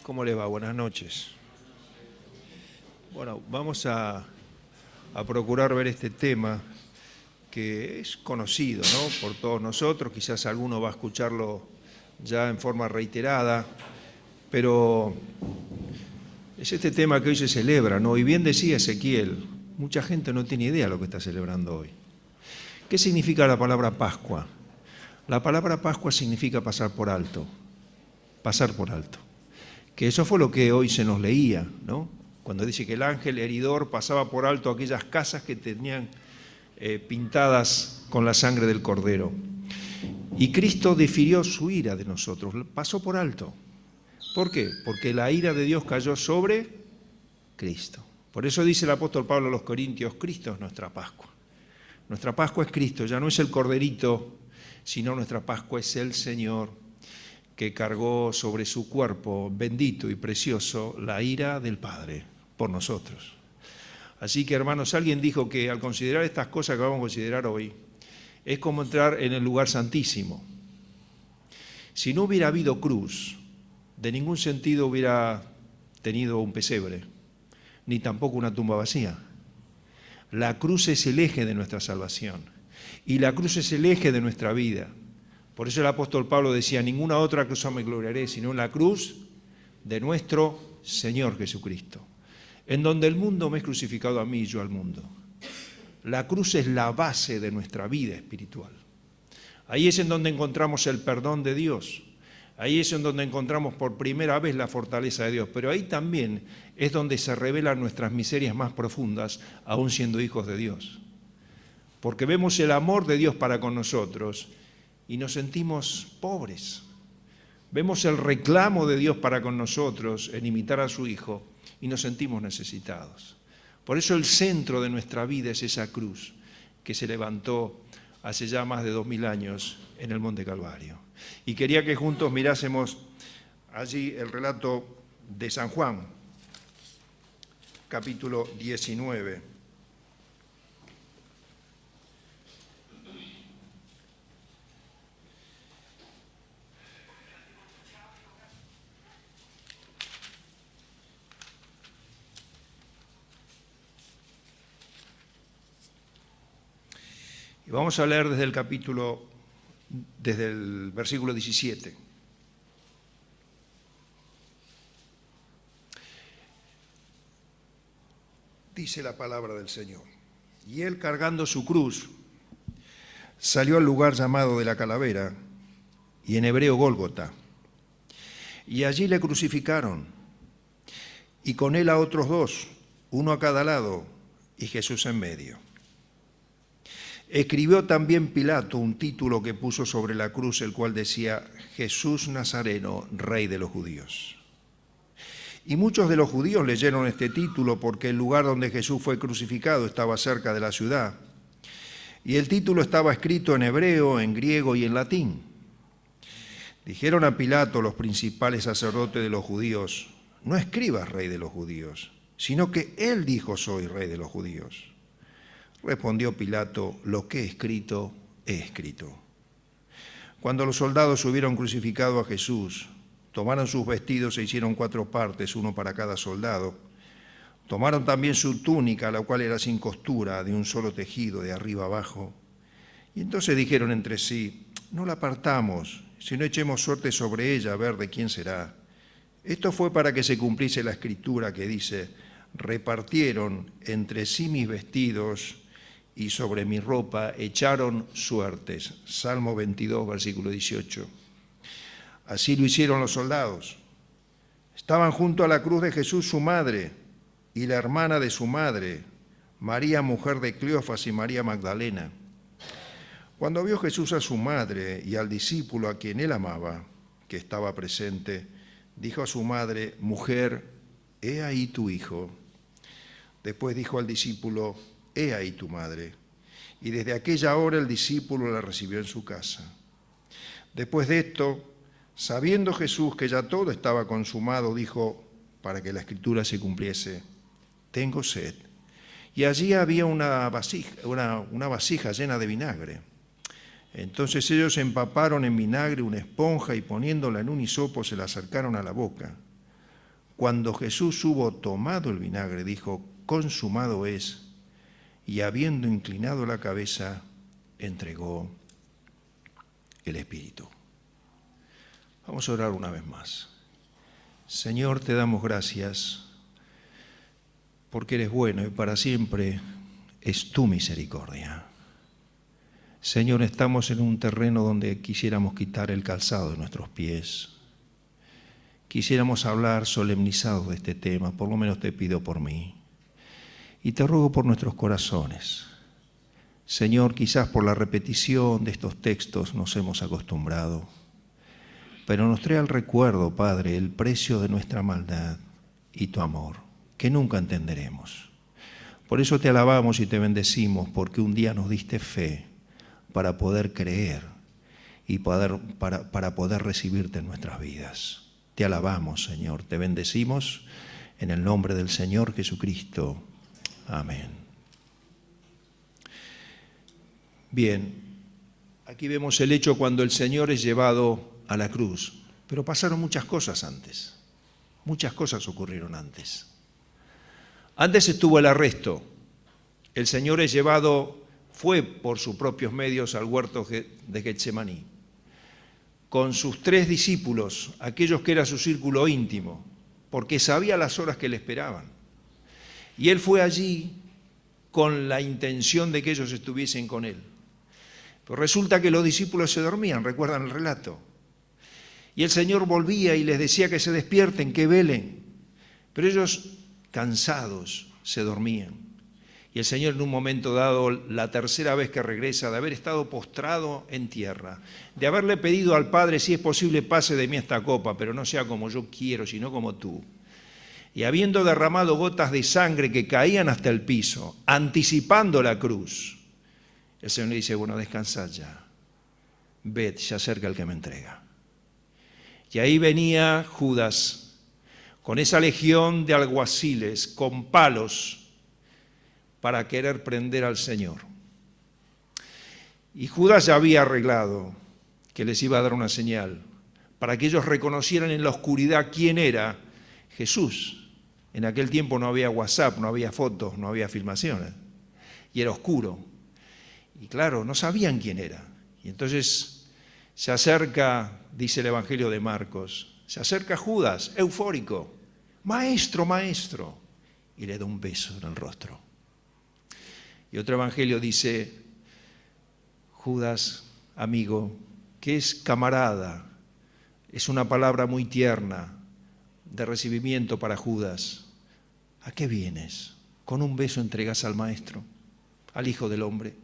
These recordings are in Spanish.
¿Cómo les va? Buenas noches. Bueno, vamos a procurar ver este tema que es conocido, ¿no?, por todos nosotros. Quizás alguno va a escucharlo ya en forma reiterada, pero es este tema que hoy se celebra, ¿no? Y bien decía Ezequiel, mucha gente no tiene idea de lo que está celebrando hoy. ¿Qué significa la palabra Pascua? La palabra Pascua significa pasar por alto, pasar por alto. Que eso fue lo que hoy se nos leía, ¿no? Cuando dice que el ángel heridor pasaba por alto aquellas casas que tenían pintadas con la sangre del Cordero. Y Cristo difirió su ira de nosotros, pasó por alto. ¿Por qué? Porque la ira de Dios cayó sobre Cristo. Por eso dice el apóstol Pablo a los Corintios, Cristo es nuestra Pascua. Nuestra Pascua es Cristo, ya no es el Corderito, sino nuestra Pascua es el Señor, que cargó sobre su cuerpo bendito y precioso la ira del Padre por nosotros. Así que, hermanos, alguien dijo que al considerar estas cosas que vamos a considerar hoy, es como entrar en el lugar santísimo. Si no hubiera habido cruz, de ningún sentido hubiera tenido un pesebre, ni tampoco una tumba vacía. La cruz es el eje de nuestra salvación y la cruz es el eje de nuestra vida. Por eso el apóstol Pablo decía, ninguna otra cosa me gloriaré, sino en la cruz de nuestro Señor Jesucristo, en donde el mundo me es crucificado a mí y yo al mundo. La cruz es la base de nuestra vida espiritual. Ahí es en donde encontramos el perdón de Dios. Ahí es en donde encontramos por primera vez la fortaleza de Dios. Pero ahí también es donde se revelan nuestras miserias más profundas, aún siendo hijos de Dios. Porque vemos el amor de Dios para con nosotros y nos sentimos pobres. Vemos el reclamo de Dios para con nosotros en imitar a su Hijo y nos sentimos necesitados. Por eso el centro de nuestra vida es esa cruz que se levantó hace ya más de 2000 años en el Monte Calvario. Y quería que juntos mirásemos allí el relato de San Juan, capítulo 19. Y vamos a leer desde el versículo 17. Dice la palabra del Señor. Y él, cargando su cruz, salió al lugar llamado de la Calavera, y en hebreo Gólgota. Y allí le crucificaron, y con él a otros dos, uno a cada lado, y Jesús en medio. Escribió también Pilato un título que puso sobre la cruz, el cual decía, Jesús Nazareno, Rey de los Judíos. Y muchos de los judíos leyeron este título porque el lugar donde Jesús fue crucificado estaba cerca de la ciudad. Y el título estaba escrito en hebreo, en griego y en latín. Dijeron a Pilato los principales sacerdotes de los judíos, no escribas Rey de los Judíos, sino que él dijo soy Rey de los Judíos. Respondió Pilato, lo que he escrito, he escrito. Cuando los soldados hubieron crucificado a Jesús, tomaron sus vestidos e hicieron 4 partes, uno para cada soldado. Tomaron también su túnica, la cual era sin costura, de un solo tejido, de arriba abajo. Y entonces dijeron entre sí, no la partamos, sino echemos suerte sobre ella a ver de quién será. Esto fue para que se cumpliese la escritura que dice, repartieron entre sí mis vestidos y sobre mi ropa echaron suertes. Salmo 22, versículo 18. Así lo hicieron los soldados. Estaban junto a la cruz de Jesús su madre y la hermana de su madre, María, mujer de Cleofas, y María Magdalena. Cuando vio Jesús a su madre y al discípulo a quien él amaba, que estaba presente, dijo a su madre, mujer, he ahí tu hijo. Después dijo al discípulo, he ahí tu madre. Y desde aquella hora el discípulo la recibió en su casa. Después de esto, sabiendo Jesús que ya todo estaba consumado, dijo, para que la escritura se cumpliese, tengo sed. Y allí había una vasija llena de vinagre. Entonces ellos empaparon en vinagre una esponja y poniéndola en un hisopo se la acercaron a la boca. Cuando Jesús hubo tomado el vinagre, dijo, consumado es, y habiendo inclinado la cabeza, entregó el Espíritu. Vamos a orar una vez más. Señor, te damos gracias porque eres bueno y para siempre es tu misericordia. Señor, estamos en un terreno donde quisiéramos quitar el calzado de nuestros pies. Quisiéramos hablar solemnizados de este tema, por lo menos te pido por mí. Y te ruego por nuestros corazones. Señor, quizás por la repetición de estos textos nos hemos acostumbrado, pero nos trae al recuerdo, Padre, el precio de nuestra maldad y tu amor, que nunca entenderemos. Por eso te alabamos y te bendecimos, porque un día nos diste fe para poder creer y para poder recibirte en nuestras vidas. Te alabamos, Señor, te bendecimos en el nombre del Señor Jesucristo. Amén. Bien, aquí vemos el hecho cuando el Señor es llevado a la cruz, pero pasaron muchas cosas antes, muchas cosas ocurrieron antes. Antes estuvo el arresto, el Señor es llevado, fue por sus propios medios al huerto de Getsemaní, con sus 3 discípulos, aquellos que era su círculo íntimo, porque sabía las horas que le esperaban. Y él fue allí con la intención de que ellos estuviesen con él. Pero resulta que los discípulos se dormían, recuerdan el relato. Y el Señor volvía y les decía que se despierten, que velen. Pero ellos, cansados, se dormían. Y el Señor en un momento dado, la tercera vez que regresa, de haber estado postrado en tierra, de haberle pedido al Padre, si es posible, pase de mí esta copa, pero no sea como yo quiero, sino como tú. Y habiendo derramado gotas de sangre que caían hasta el piso, anticipando la cruz, el Señor le dice, bueno, descansad ya, ved, se acerca el que me entrega. Y ahí venía Judas, con esa legión de alguaciles, con palos, para querer prender al Señor. Y Judas ya había arreglado que les iba a dar una señal, para que ellos reconocieran en la oscuridad quién era Jesús. En aquel tiempo no había WhatsApp, no había fotos, no había filmaciones, y era oscuro. Y claro, no sabían quién era. Y entonces se acerca, dice el Evangelio de Marcos, se acerca Judas, eufórico, maestro, maestro, y le da un beso en el rostro. Y otro Evangelio dice, Judas, amigo, que es camarada, es una palabra muy tierna de recibimiento para Judas. ¿A qué vienes? Con un beso entregas al Maestro, al Hijo del Hombre.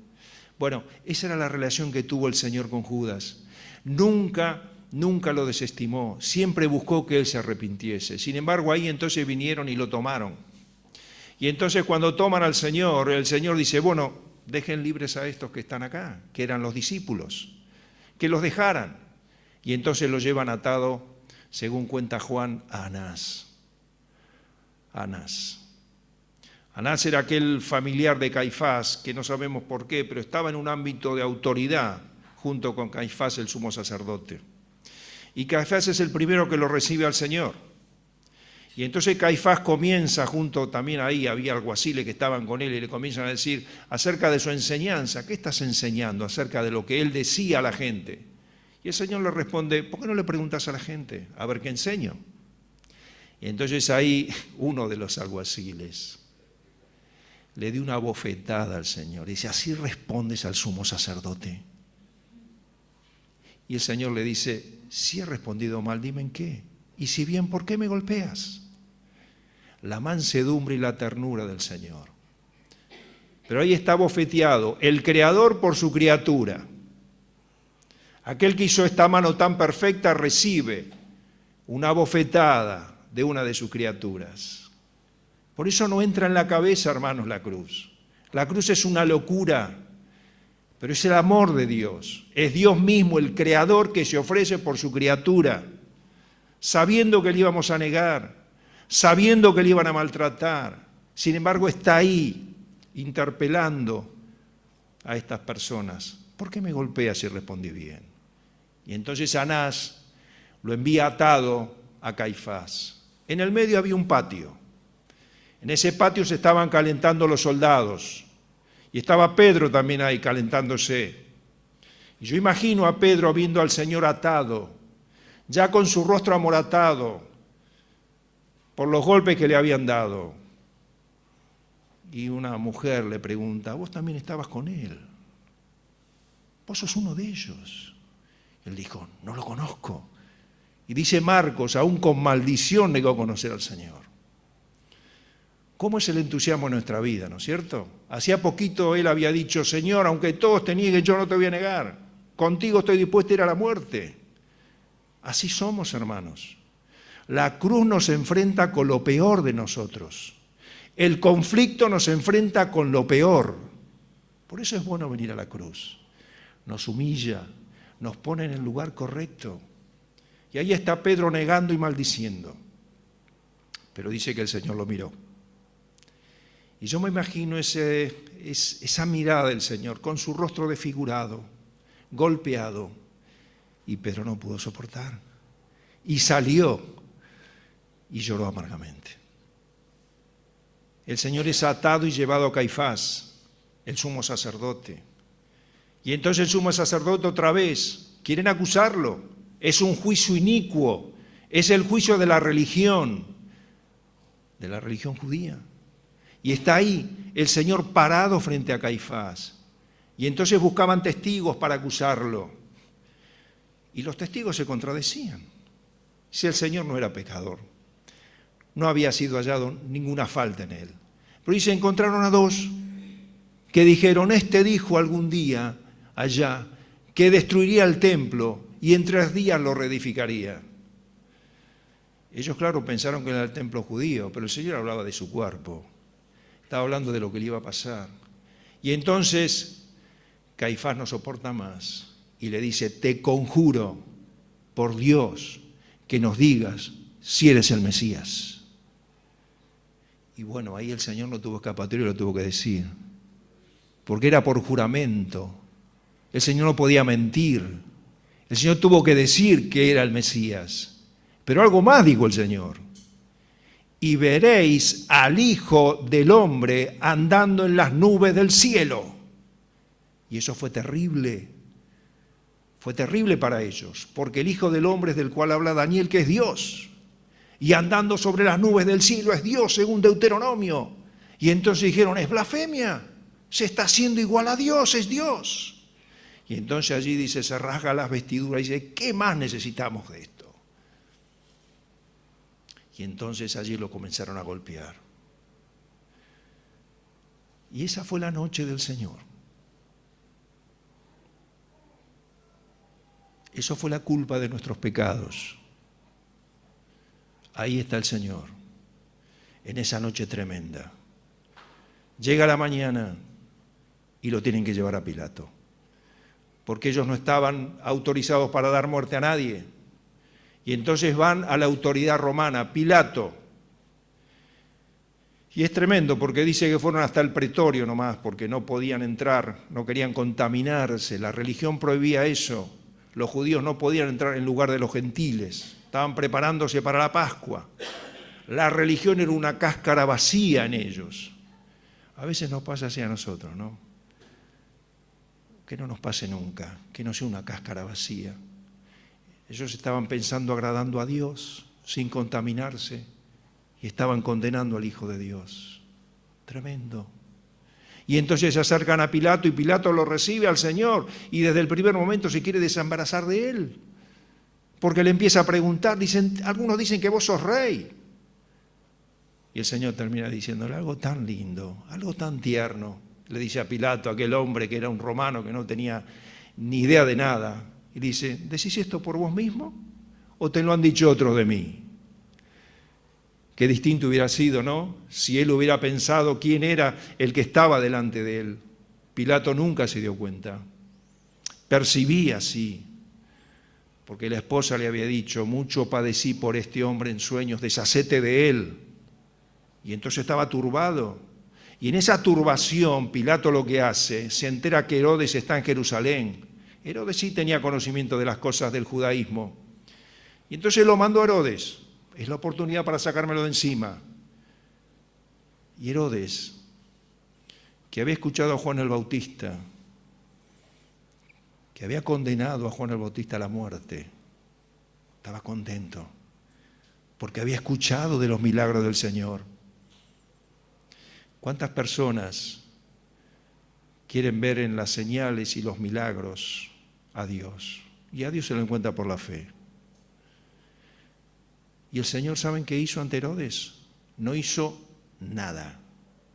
Bueno, esa era la relación que tuvo el Señor con Judas. Nunca lo desestimó, siempre buscó que él se arrepintiese. Sin embargo, ahí entonces vinieron y lo tomaron. Y entonces cuando toman al Señor, el Señor dice, bueno, dejen libres a estos que están acá, que eran los discípulos, que los dejaran. Y entonces lo llevan atado, según cuenta Juan, a Anás. Anás era aquel familiar de Caifás, que no sabemos por qué, pero estaba en un ámbito de autoridad, junto con Caifás, el sumo sacerdote. Y Caifás es el primero que lo recibe al Señor. Y entonces Caifás comienza, junto también ahí había alguaciles que estaban con él, y le comienzan a decir acerca de su enseñanza. ¿Qué estás enseñando acerca de lo que él decía a la gente? Y el Señor le responde, ¿por qué no le preguntas a la gente? A ver qué enseño. Y entonces ahí uno de los alguaciles le dio una bofetada al Señor. Y dice, ¿así respondes al sumo sacerdote? Y el Señor le dice, si he respondido mal, dime en qué. Y si bien, ¿por qué me golpeas? La mansedumbre y la ternura del Señor. Pero ahí está bofeteado el Creador por su criatura. Aquel que hizo esta mano tan perfecta recibe una bofetada de una de sus criaturas. Por eso no entra en la cabeza, hermanos, la cruz. La cruz es una locura, pero es el amor de Dios. Es Dios mismo, el Creador, que se ofrece por su criatura, sabiendo que le íbamos a negar, sabiendo que le iban a maltratar. Sin embargo, está ahí, interpelando a estas personas. ¿Por qué me golpeas si respondí bien? Y entonces Anás lo envía atado a Caifás. En el medio había un patio. En ese patio se estaban calentando los soldados. Y estaba Pedro también ahí calentándose. Y yo imagino a Pedro viendo al Señor atado, ya con su rostro amoratado por los golpes que le habían dado. Y una mujer le pregunta, vos también estabas con él. Vos sos uno de ellos. Él dijo, no lo conozco. Y dice Marcos, aún con maldición negó conocer al Señor. ¿Cómo es el entusiasmo en nuestra vida, no es cierto? Hacía poquito él había dicho, Señor, aunque todos te nieguen, yo no te voy a negar. Contigo estoy dispuesto a ir a la muerte. Así somos, hermanos. La cruz nos enfrenta con lo peor de nosotros. El conflicto nos enfrenta con lo peor. Por eso es bueno venir a la cruz. Nos humilla, nos pone en el lugar correcto. Y ahí está Pedro negando y maldiciendo. Pero dice que el Señor lo miró. Y yo me imagino esa mirada del Señor con su rostro desfigurado, golpeado. Y Pedro no pudo soportar. Y salió y lloró amargamente. El Señor es atado y llevado a Caifás, el sumo sacerdote. Y entonces el sumo sacerdote otra vez, quieren acusarlo. Es un juicio inicuo, es el juicio de la religión judía. Y está ahí el Señor parado frente a Caifás. Y entonces buscaban testigos para acusarlo. Y los testigos se contradecían. Si el Señor no era pecador, no había sido hallado ninguna falta en él. Pero dice, encontraron a dos que dijeron, este dijo algún día allá que destruiría el templo y en 3 días lo reedificaría. Ellos, claro, pensaron que era el templo judío, pero el Señor hablaba de su cuerpo. Estaba hablando de lo que le iba a pasar. Y entonces Caifás no soporta más y le dice, te conjuro por Dios que nos digas si eres el Mesías. Y bueno, ahí el Señor no tuvo escapatoria y lo tuvo que decir. Porque era por juramento. El Señor no podía mentir. El Señor tuvo que decir que era el Mesías. Pero algo más dijo el Señor. Y veréis al Hijo del Hombre andando en las nubes del cielo. Y eso fue terrible. Fue terrible para ellos. Porque el Hijo del Hombre es del cual habla Daniel, que es Dios. Y andando sobre las nubes del cielo es Dios, según Deuteronomio. Y entonces dijeron, es blasfemia. Se está haciendo igual a Dios, es Dios. Y entonces allí dice, se rasga las vestiduras y dice, ¿qué más necesitamos de esto? Y entonces allí lo comenzaron a golpear. Y esa fue la noche del Señor. Eso fue la culpa de nuestros pecados. Ahí está el Señor, en esa noche tremenda. Llega la mañana y lo tienen que llevar a Pilato, porque ellos no estaban autorizados para dar muerte a nadie. Y entonces van a la autoridad romana, Pilato. Y es tremendo porque dice que fueron hasta el pretorio nomás, porque no podían entrar, no querían contaminarse, la religión prohibía eso. Los judíos no podían entrar en lugar de los gentiles, estaban preparándose para la Pascua. La religión era una cáscara vacía en ellos. A veces nos pasa así a nosotros, ¿no? Que no nos pase nunca, que no sea una cáscara vacía. Ellos estaban pensando agradando a Dios, sin contaminarse, y estaban condenando al Hijo de Dios. Tremendo. Y entonces se acercan a Pilato y Pilato lo recibe al Señor y desde el primer momento se quiere desembarazar de él. Porque le empieza a preguntar, algunos dicen que vos sos rey. Y el Señor termina diciéndole algo tan lindo, algo tan tierno. Le dice a Pilato, aquel hombre que era un romano que no tenía ni idea de nada. Y dice, ¿decís esto por vos mismo o te lo han dicho otros de mí? Qué distinto hubiera sido, ¿no? Si él hubiera pensado quién era el que estaba delante de él. Pilato nunca se dio cuenta. Percibía, sí, porque la esposa le había dicho, mucho padecí por este hombre en sueños, deshacete de él. Y entonces estaba turbado. Y en esa turbación, Pilato lo que hace, se entera que Herodes está en Jerusalén. Herodes sí tenía conocimiento de las cosas del judaísmo. Y entonces lo mandó a Herodes. es la oportunidad para sacármelo de encima. Y Herodes, que había escuchado a Juan el Bautista, que había condenado a Juan el Bautista a la muerte, estaba contento, porque había escuchado de los milagros del Señor. ¿Cuántas personas quieren ver en las señales y los milagros a Dios? Y a Dios se lo encuentra por la fe. Y el Señor, ¿saben qué hizo ante Herodes? No hizo nada.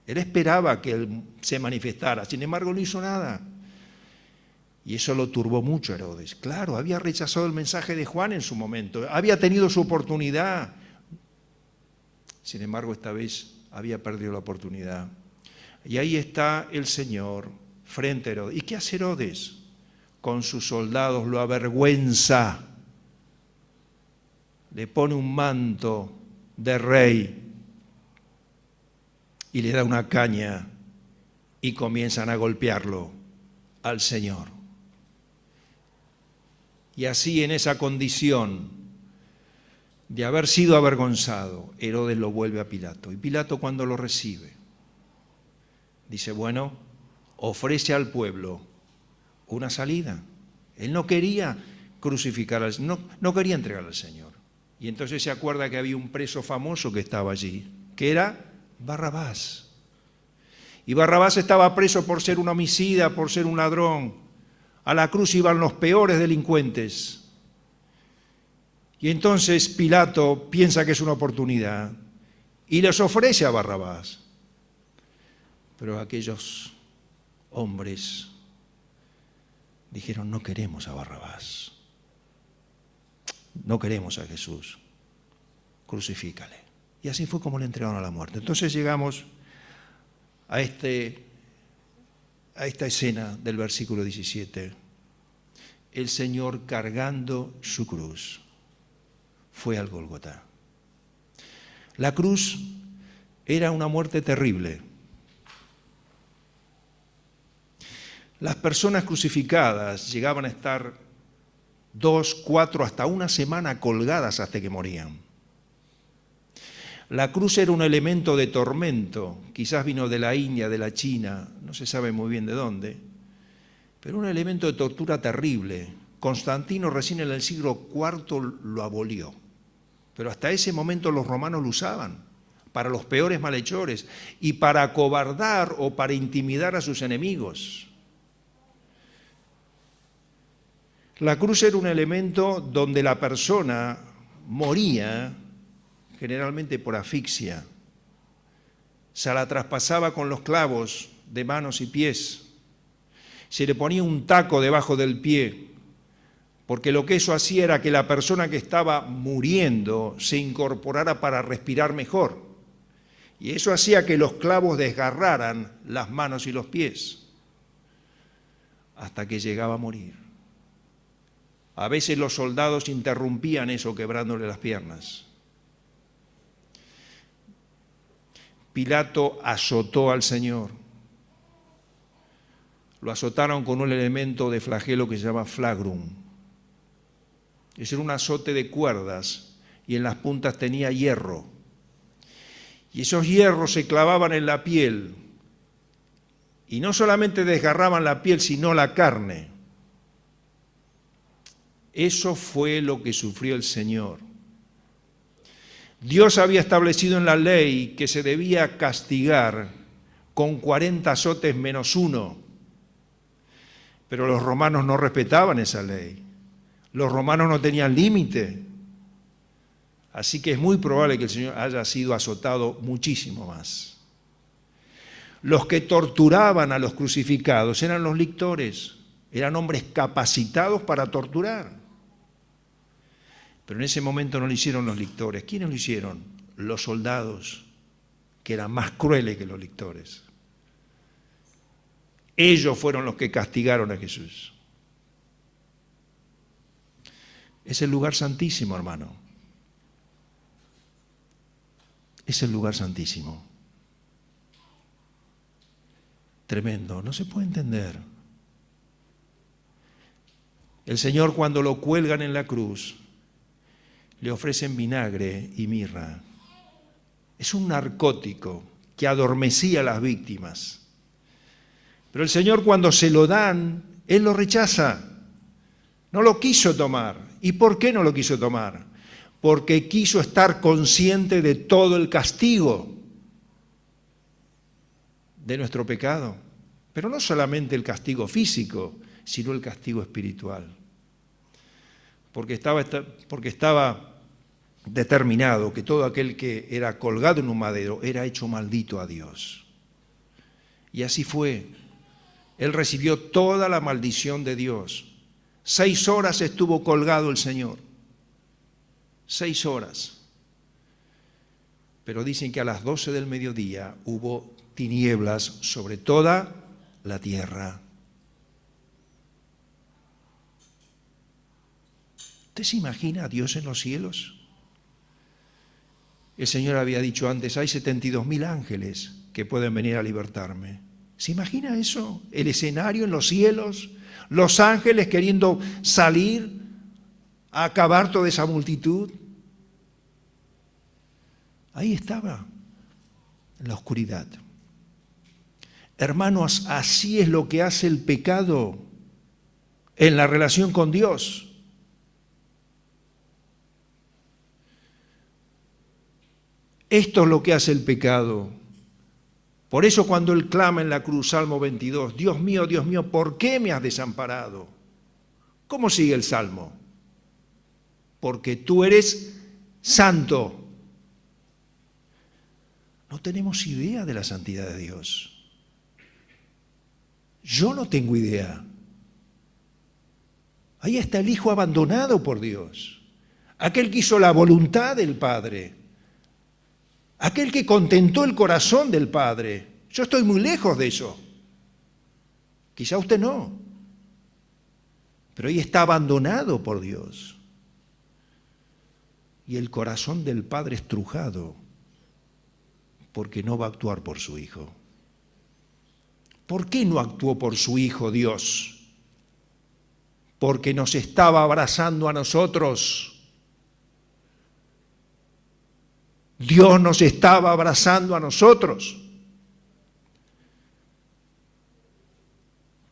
Él esperaba que Él se manifestara, sin embargo no hizo nada. Y eso lo turbó mucho a Herodes. Claro, había rechazado el mensaje de Juan en su momento, había tenido su oportunidad. Sin embargo, esta vez había perdido la oportunidad. Y ahí está el Señor frente a Herodes. ¿Y qué hace Herodes? Con sus soldados lo avergüenza. Le pone un manto de rey y le da una caña y comienzan a golpearlo al Señor. Y así, en esa condición de haber sido avergonzado, Herodes lo vuelve a Pilato. Y Pilato, cuando lo recibe, dice, bueno, ofrece al pueblo una salida. Él no quería crucificar, no quería entregar al Señor. Y entonces se acuerda que había un preso famoso que estaba allí, que era Barrabás. Y Barrabás estaba preso por ser un homicida, por ser un ladrón. A la cruz iban los peores delincuentes. Y entonces Pilato piensa que es una oportunidad y les ofrece a Barrabás. Pero aquellos hombres dijeron, no queremos a Barrabás, no queremos a Jesús, crucifícale. Y así fue como le entregaron a la muerte. Entonces llegamos a esta escena del versículo 17. El Señor, cargando su cruz, fue al Gólgota. La cruz era una muerte terrible. Las personas crucificadas llegaban a estar 2, 4, hasta una semana colgadas hasta que morían. La cruz era un elemento de tormento, quizás vino de la India, de la China, no se sabe muy bien de dónde, pero un elemento de tortura terrible. Constantino recién en el siglo IV lo abolió, pero hasta ese momento los romanos lo usaban para los peores malhechores y para acobardar o para intimidar a sus enemigos. La cruz era un elemento donde la persona moría generalmente por asfixia. Se la traspasaba con los clavos de manos y pies. Se le ponía un taco debajo del pie, porque lo que eso hacía era que la persona que estaba muriendo se incorporara para respirar mejor. Y eso hacía que los clavos desgarraran las manos y los pies, hasta que llegaba a morir. A veces los soldados interrumpían eso quebrándole las piernas. Pilato azotó al Señor. Lo azotaron con un elemento de flagelo que se llama flagrum. Es un azote de cuerdas y en las puntas tenía hierro. Y esos hierros se clavaban en la piel y no solamente desgarraban la piel, sino la carne. Eso fue lo que sufrió el Señor. Dios había establecido en la ley que se debía castigar con 40 azotes menos 1. Pero los romanos no respetaban esa ley. Los romanos no tenían límite. Así que es muy probable que el Señor haya sido azotado muchísimo más. Los que torturaban a los crucificados eran los lictores. Eran hombres capacitados para torturar. Pero en ese momento no lo hicieron los lictores. ¿Quiénes lo hicieron? Los soldados, que eran más crueles que los lictores. Ellos fueron los que castigaron a Jesús. Es el lugar santísimo, hermano. Es el lugar santísimo. Tremendo, no se puede entender. El Señor, cuando lo cuelgan en la cruz, le ofrecen vinagre y mirra. Es un narcótico que adormecía a las víctimas. Pero el Señor, cuando se lo dan, Él lo rechaza. No lo quiso tomar. ¿Y por qué no lo quiso tomar? Porque quiso estar consciente de todo el castigo de nuestro pecado. Pero no solamente el castigo físico, sino el castigo espiritual. Porque estaba determinado que todo aquel que era colgado en un madero era hecho maldito a Dios. Y así fue. Él recibió toda la maldición de Dios. 6 horas estuvo colgado el Señor. 6 horas. Pero dicen que a las 12 del mediodía hubo tinieblas sobre toda la tierra. ¿Usted se imagina a Dios en los cielos? El Señor había dicho antes, hay 72.000 ángeles que pueden venir a libertarme. ¿Se imagina eso? El escenario en los cielos, los ángeles queriendo salir a acabar toda esa multitud. Ahí estaba, en la oscuridad. Hermanos, así es lo que hace el pecado en la relación con Dios. Esto es lo que hace el pecado. Por eso cuando Él clama en la cruz, Salmo 22, Dios mío, ¿por qué me has desamparado? ¿Cómo sigue el Salmo? Porque tú eres santo. No tenemos idea de la santidad de Dios. Yo no tengo idea. Ahí está el Hijo abandonado por Dios. Aquel que hizo la voluntad del Padre. Aquel que contentó el corazón del Padre. Yo estoy muy lejos de eso. Quizá usted no. Pero ahí está abandonado por Dios. Y el corazón del Padre estrujado porque no va a actuar por su Hijo. ¿Por qué no actuó por su Hijo Dios? Porque nos estaba abrazando a nosotros. Dios nos estaba abrazando a nosotros.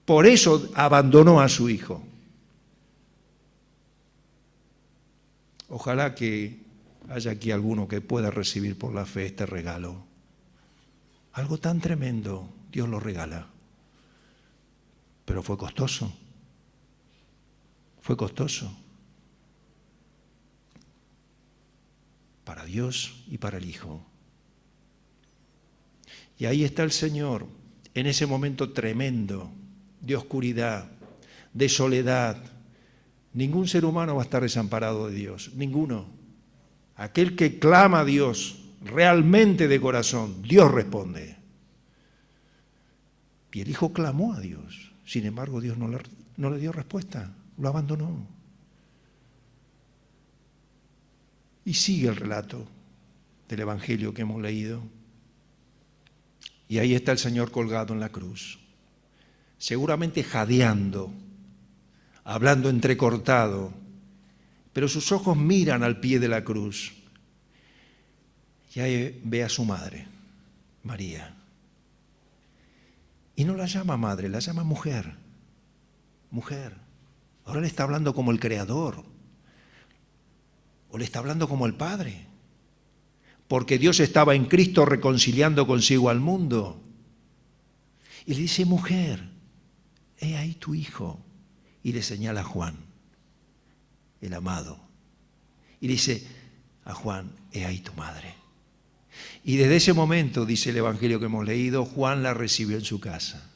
Por eso abandonó a su Hijo. Ojalá que haya aquí alguno que pueda recibir por la fe este regalo. Algo tan tremendo, Dios lo regala. Pero fue costoso. Fue costoso. Para Dios y para el Hijo. Y ahí está el Señor, en ese momento tremendo, de oscuridad, de soledad. Ningún ser humano va a estar desamparado de Dios, ninguno. Aquel que clama a Dios realmente de corazón, Dios responde. Y el Hijo clamó a Dios, sin embargo Dios no le dio respuesta, lo abandonó. Y sigue el relato del Evangelio que hemos leído. Y ahí está el Señor colgado en la cruz, seguramente jadeando, hablando entrecortado, pero sus ojos miran al pie de la cruz. Y ahí ve a su madre, María. Y no la llama madre, la llama mujer. Mujer. Ahora le está hablando como el Creador. O le está hablando como el Padre. Porque Dios estaba en Cristo reconciliando consigo al mundo. Y le dice, mujer, he ahí tu hijo. Y le señala a Juan, el amado. Y le dice a Juan, he ahí tu madre. Y desde ese momento, dice el Evangelio que hemos leído, Juan la recibió en su casa.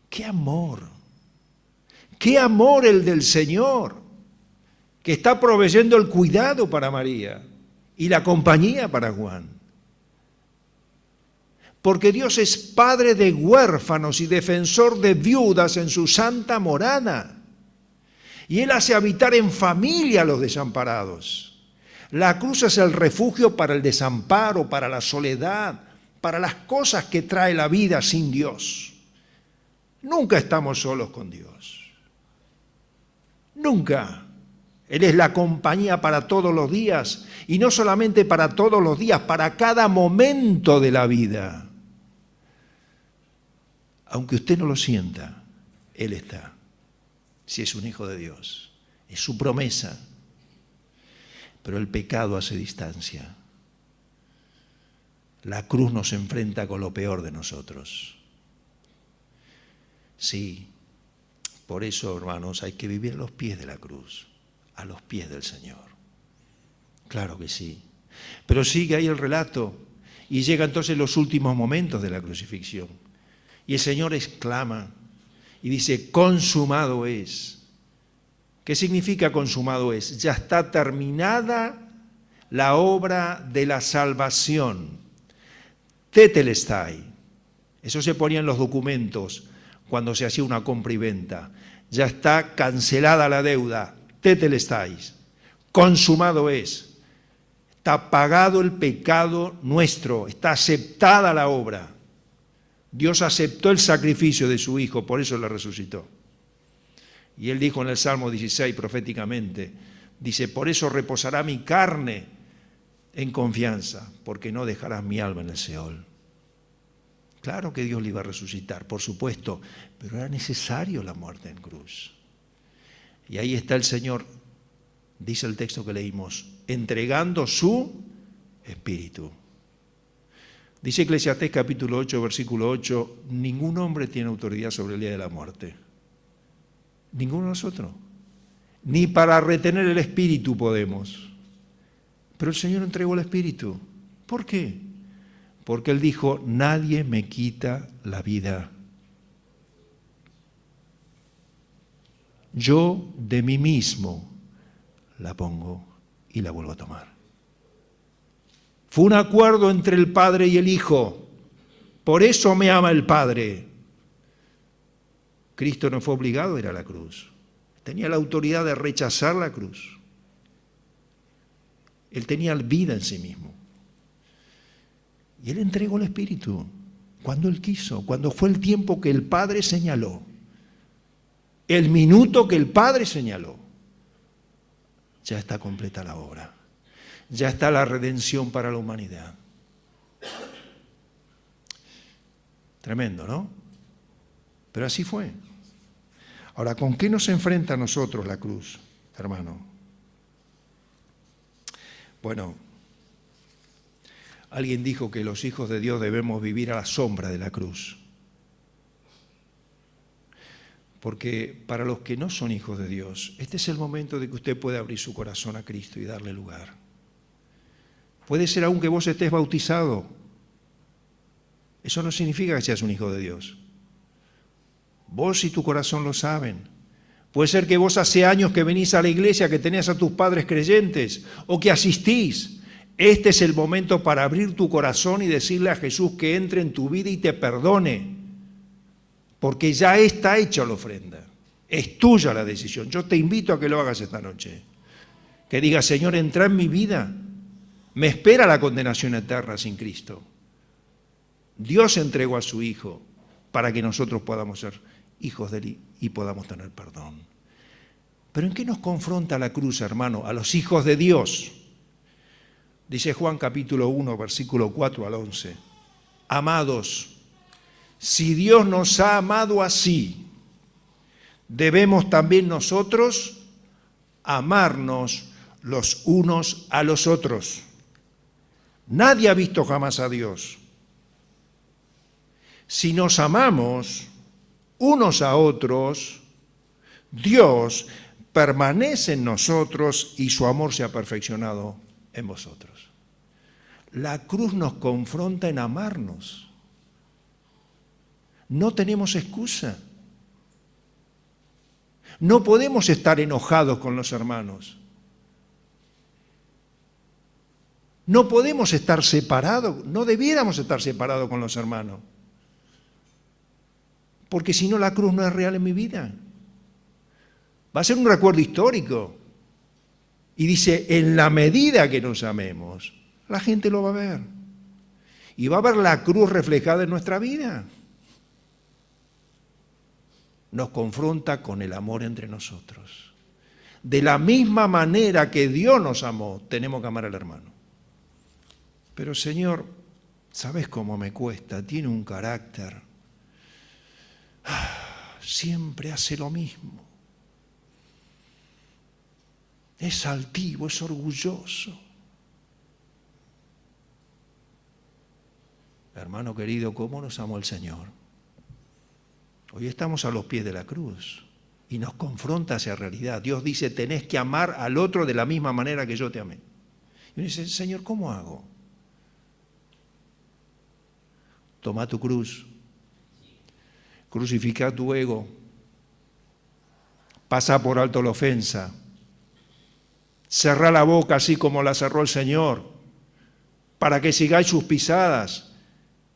¡Qué amor! ¡Qué amor el del Señor! Que está proveyendo el cuidado para María y la compañía para Juan. Porque Dios es padre de huérfanos y defensor de viudas en su santa morada. Y Él hace habitar en familia a los desamparados. La cruz es el refugio para el desamparo, para la soledad, para las cosas que trae la vida sin Dios. Nunca estamos solos con Dios. Nunca. Él es la compañía para todos los días, y no solamente para todos los días, para cada momento de la vida. Aunque usted no lo sienta, Él está, si es un hijo de Dios. Es su promesa. Pero el pecado hace distancia. La cruz nos enfrenta con lo peor de nosotros. Sí, por eso, hermanos, hay que vivir a los pies de la cruz, a los pies del Señor. Claro que sí. Pero sigue ahí el relato y llega entonces los últimos momentos de la crucifixión. Y el Señor exclama y dice, consumado es. ¿Qué significa consumado es? Ya está terminada la obra de la salvación. Tetelestai. Eso se ponía en los documentos cuando se hacía una compra y venta. Ya está cancelada la deuda. Tetelestai. Consumado es. Está pagado el pecado nuestro. Está aceptada la obra. Dios aceptó el sacrificio de su Hijo, por eso le resucitó. Y Él dijo en el Salmo 16 proféticamente, dice, por eso reposará mi carne en confianza, porque no dejarás mi alma en el Seol. Claro que Dios le iba a resucitar, por supuesto, pero era necesario la muerte en cruz. Y ahí está el Señor, dice el texto que leímos, entregando su espíritu. Dice Eclesiastés capítulo 8, versículo 8, ningún hombre tiene autoridad sobre el día de la muerte. Ninguno de nosotros. Ni para retener el espíritu podemos. Pero el Señor entregó el espíritu. ¿Por qué? Porque Él dijo, nadie me quita la vida. Yo de mí mismo la pongo y la vuelvo a tomar. Fue un acuerdo entre el Padre y el Hijo. Por eso me ama el Padre. Cristo no fue obligado a ir a la cruz. Tenía la autoridad de rechazar la cruz. Él tenía vida en sí mismo. Y Él entregó el Espíritu cuando Él quiso, cuando fue el tiempo que el Padre señaló. El minuto que el Padre señaló. Ya está completa la obra. Ya está la redención para la humanidad. Tremendo, ¿no? Pero así fue. Ahora, ¿con qué nos enfrenta a nosotros la cruz, hermano? Bueno, alguien dijo que los hijos de Dios debemos vivir a la sombra de la cruz. Porque para los que no son hijos de Dios, este es el momento de que usted pueda abrir su corazón a Cristo y darle lugar. Puede ser aún que vos estés bautizado. Eso no significa que seas un hijo de Dios. Vos y tu corazón lo saben. Puede ser que vos hace años que venís a la iglesia, que tenés a tus padres creyentes o que asistís. Este es el momento para abrir tu corazón y decirle a Jesús que entre en tu vida y te perdone. Porque ya está hecha la ofrenda. Es tuya la decisión. Yo te invito a que lo hagas esta noche. Que digas, Señor, entra en mi vida. Me espera la condenación eterna sin Cristo. Dios entregó a su Hijo para que nosotros podamos ser hijos de Él y podamos tener perdón. ¿Pero en qué nos confronta la cruz, hermano? A los hijos de Dios. Dice Juan capítulo 1, versículo 4 al 11. Amados, si Dios nos ha amado así, debemos también nosotros amarnos los unos a los otros. Nadie ha visto jamás a Dios. Si nos amamos unos a otros, Dios permanece en nosotros y su amor se ha perfeccionado en vosotros. La cruz nos confronta en amarnos. No tenemos excusa. No podemos estar enojados con los hermanos. No podemos estar separados, no debiéramos estar separados con los hermanos. Porque si no, la cruz no es real en mi vida. Va a ser un recuerdo histórico. Y dice, en la medida que nos amemos, la gente lo va a ver. Y va a ver la cruz reflejada en nuestra vida. Nos confronta con el amor entre nosotros. De la misma manera que Dios nos amó, tenemos que amar al hermano. Pero Señor, ¿sabes cómo me cuesta? Tiene un carácter. Siempre hace lo mismo. Es altivo, es orgulloso. Hermano querido, ¿cómo nos amó el Señor? Hoy estamos a los pies de la cruz y nos confronta hacia realidad. Dios dice, tenés que amar al otro de la misma manera que yo te amé. Y uno dice, Señor, ¿cómo hago? Toma tu cruz, crucifica tu ego, pasa por alto la ofensa, cerrá la boca así como la cerró el Señor, para que sigáis sus pisadas,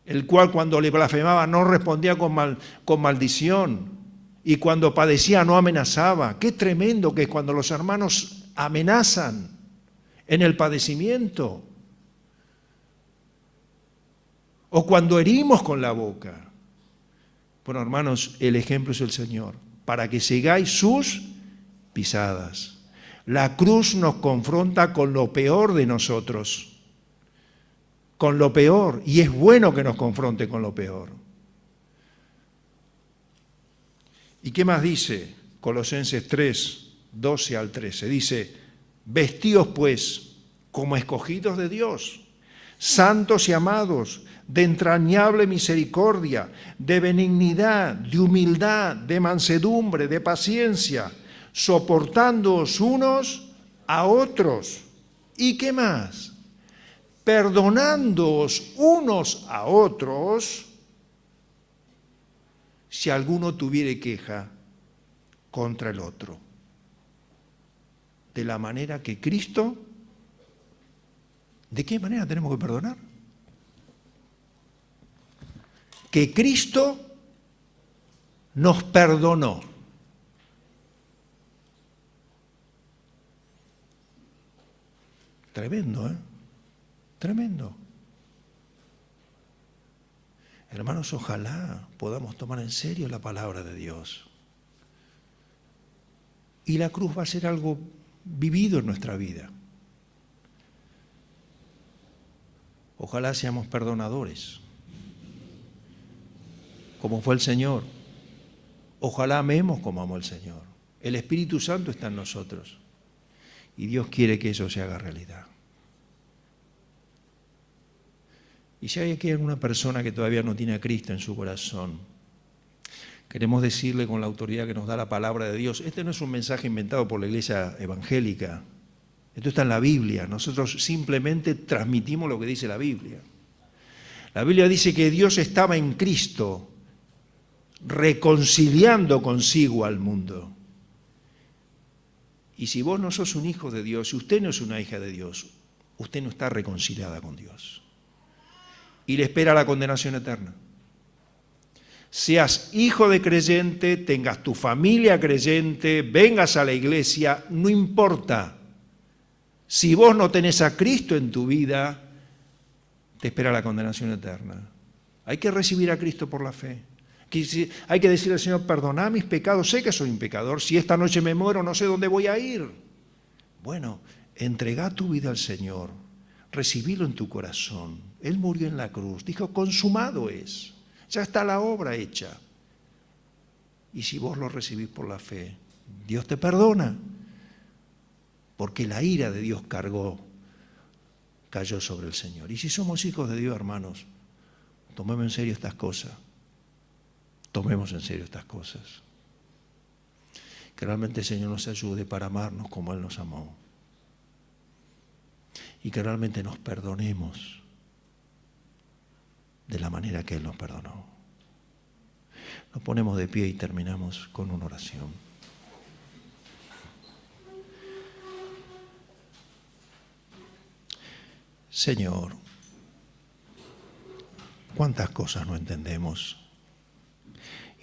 el cual cuando le blasfemaba no respondía con maldición, y cuando padecía no amenazaba. Qué tremendo que es cuando los hermanos amenazan en el padecimiento, o cuando herimos con la boca. Bueno, hermanos, el ejemplo es el Señor, para que sigáis sus pisadas. La cruz nos confronta con lo peor de nosotros, con lo peor, y es bueno que nos confronte con lo peor. ¿Y qué más dice? Colosenses 3, 12 al 13. Dice, vestíos pues como escogidos de Dios, santos y amados, de entrañable misericordia, de benignidad, de humildad, de mansedumbre, de paciencia, soportándoos unos a otros. ¿Y qué más? Perdonándoos unos a otros, si alguno tuviere queja contra el otro. De la manera que Cristo, ¿de qué manera tenemos que perdonar? Que Cristo nos perdonó. Tremendo, ¿eh? Tremendo. Hermanos, ojalá podamos tomar en serio la palabra de Dios. Y la cruz va a ser algo vivido en nuestra vida. Ojalá seamos perdonadores, como fue el Señor. Ojalá amemos como amó el Señor. El Espíritu Santo está en nosotros y Dios quiere que eso se haga realidad. Y si hay aquí alguna persona que todavía no tiene a Cristo en su corazón, queremos decirle con la autoridad que nos da la palabra de Dios, este no es un mensaje inventado por la iglesia evangélica, esto está en la Biblia, nosotros simplemente transmitimos lo que dice la Biblia. La Biblia dice que Dios estaba en Cristo, reconciliando consigo al mundo. Y si vos no sos un hijo de Dios, si usted no es una hija de Dios, usted no está reconciliada con Dios. Y le espera la condenación eterna. Seas hijo de creyente, tengas tu familia creyente, vengas a la iglesia, no importa. Si vos no tenés a Cristo en tu vida, te espera la condenación eterna. Hay que recibir a Cristo por la fe. Hay que decirle al Señor, perdona mis pecados, sé que soy un pecador, si esta noche me muero no sé dónde voy a ir. Bueno, entrega tu vida al Señor, recibilo en tu corazón. Él murió en la cruz, dijo, consumado es, ya está la obra hecha. Y si vos lo recibís por la fe, Dios te perdona, porque la ira de Dios cayó sobre el Señor. Y si somos hijos de Dios, hermanos, tomemos en serio estas cosas. Tomemos en serio estas cosas. Que realmente el Señor nos ayude para amarnos como Él nos amó. Y que realmente nos perdonemos de la manera que Él nos perdonó. Nos ponemos de pie y terminamos con una oración. Señor, cuántas cosas no entendemos.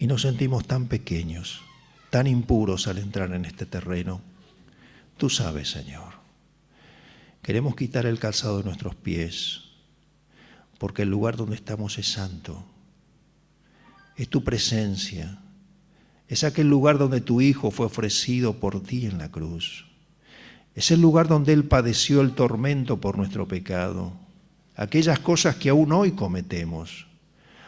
Y nos sentimos tan pequeños, tan impuros al entrar en este terreno. Tú sabes, Señor. Queremos quitar el calzado de nuestros pies, porque el lugar donde estamos es santo. Es tu presencia, Es aquel lugar donde tu Hijo fue ofrecido por ti en la cruz. Es el lugar donde Él padeció el tormento por nuestro pecado. Aquellas cosas que aún hoy cometemos.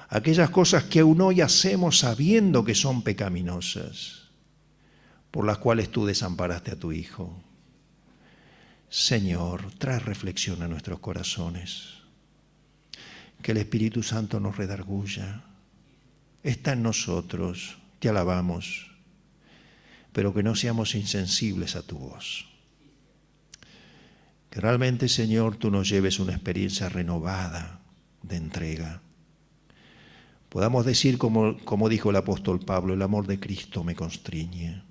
Aquellas cosas que aún hoy hacemos sabiendo que son pecaminosas, por las cuales tú desamparaste a tu Hijo. Señor, trae reflexión a nuestros corazones. Que el Espíritu Santo nos redarguya. Está en nosotros, te alabamos, pero que no seamos insensibles a tu voz. Que realmente, Señor, tú nos lleves una experiencia renovada de entrega. Podamos decir, como dijo el apóstol Pablo, el amor de Cristo me constriñe.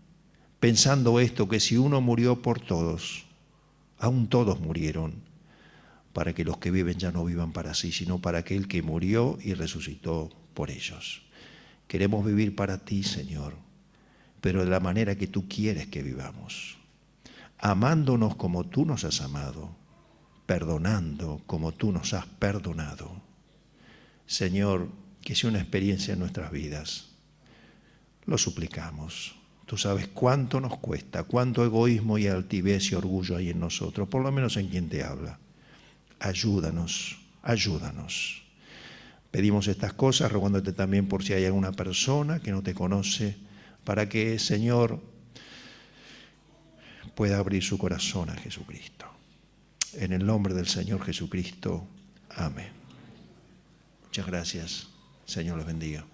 Pensando esto, que si uno murió por todos, aún todos murieron, para que los que viven ya no vivan para sí, sino para aquel que murió y resucitó por ellos. Queremos vivir para ti, Señor, pero de la manera que tú quieres que vivamos. Amándonos como tú nos has amado, perdonando como tú nos has perdonado. Señor, que sea una experiencia en nuestras vidas. Lo suplicamos. Tú sabes cuánto nos cuesta, cuánto egoísmo y altivez y orgullo hay en nosotros, por lo menos en quien te habla. Ayúdanos, ayúdanos. Pedimos estas cosas rogándote también por si hay alguna persona que no te conoce, para que, Señor, pueda abrir su corazón a Jesucristo. En el nombre del Señor Jesucristo. Amén. Muchas gracias. Señor los bendiga.